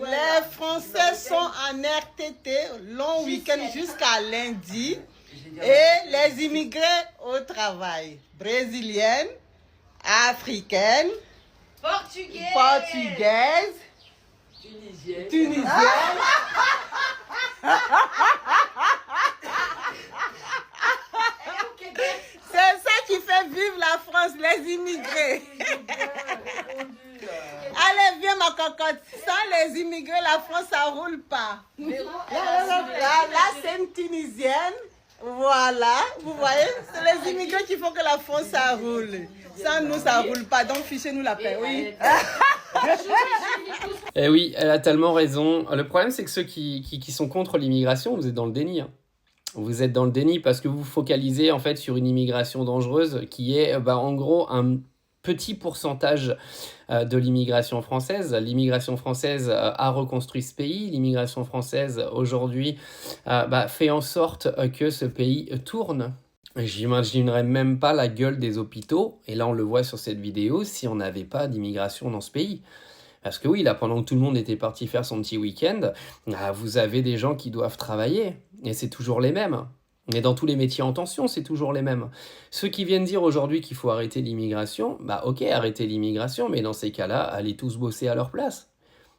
Les Français sont en RTT, long week-end jusqu'à lundi. Et les immigrés au travail. Brésiliennes, africaines, portugaises, tunisiennes. C'est ça qui fait vivre la France, les immigrés. Allez, viens ma cocotte. Sans les immigrés, la France, ça ne roule pas. Là, c'est une Tunisienne. Voilà, vous voyez, c'est les immigrés qui font que la France, ça roule. Sans nous, ça ne roule pas. Donc, fichez-nous la paix, oui. Eh oui, elle a tellement raison. Le problème, c'est que ceux qui sont contre l'immigration, vous êtes dans le déni. Hein. Vous êtes dans le déni parce que vous vous focalisez en fait sur une immigration dangereuse qui est en gros un petit pourcentage de l'immigration française. L'immigration française a reconstruit ce pays. L'immigration française aujourd'hui fait en sorte que ce pays tourne. J'imaginerais même pas la gueule des hôpitaux, et là on le voit sur cette vidéo, si on n'avait pas d'immigration dans ce pays. Parce que oui, là, pendant que tout le monde était parti faire son petit week-end, vous avez des gens qui doivent travailler. Et c'est toujours les mêmes. Et dans tous les métiers en tension, c'est toujours les mêmes. Ceux qui viennent dire aujourd'hui qu'il faut arrêter l'immigration, ok, arrêtez l'immigration, mais dans ces cas-là, allez tous bosser à leur place.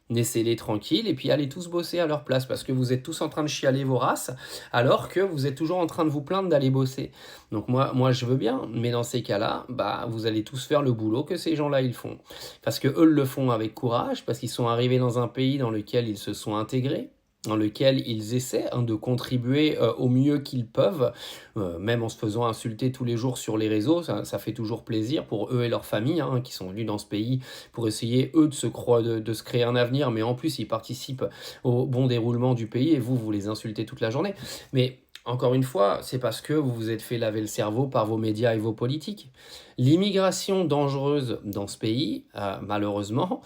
Laissez-les tranquilles et puis allez tous bosser à leur place parce que vous êtes tous en train de chialer vos races alors que vous êtes toujours en train de vous plaindre d'aller bosser. Donc moi je veux bien, mais dans ces cas-là, vous allez tous faire le boulot que ces gens-là ils font. Parce que eux le font avec courage, parce qu'ils sont arrivés dans un pays dans lequel ils se sont intégrés, dans lequel ils essaient de contribuer au mieux qu'ils peuvent, même en se faisant insulter tous les jours sur les réseaux, ça fait toujours plaisir pour eux et leurs familles qui sont venus dans ce pays pour essayer eux de se créer un avenir, mais en plus ils participent au bon déroulement du pays et vous les insultez toute la journée. Mais encore une fois, c'est parce que vous vous êtes fait laver le cerveau par vos médias et vos politiques. L'immigration dangereuse dans ce pays, malheureusement,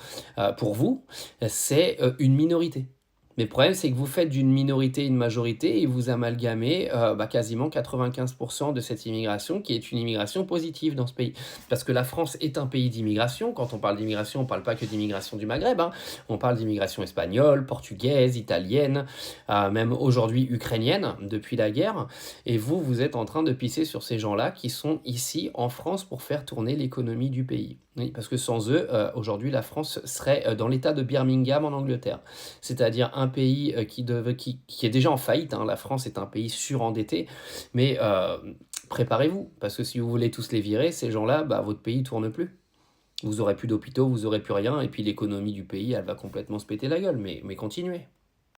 pour vous, c'est une minorité. Mais le problème, c'est que vous faites d'une minorité une majorité et vous amalgamez quasiment 95% de cette immigration qui est une immigration positive dans ce pays. Parce que la France est un pays d'immigration. Quand on parle d'immigration, on ne parle pas que d'immigration du Maghreb. On parle d'immigration espagnole, portugaise, italienne, même aujourd'hui ukrainienne depuis la guerre. Et vous êtes en train de pisser sur ces gens-là qui sont ici en France pour faire tourner l'économie du pays. Oui, parce que sans eux, aujourd'hui, la France serait dans l'état de Birmingham en Angleterre. C'est-à-dire un pays qui est déjà en faillite. La France est un pays surendetté. Mais préparez-vous, parce que si vous voulez tous les virer, ces gens-là, votre pays ne tourne plus. Vous n'aurez plus d'hôpitaux, vous n'aurez plus rien. Et puis l'économie du pays, elle va complètement se péter la gueule. Mais continuez.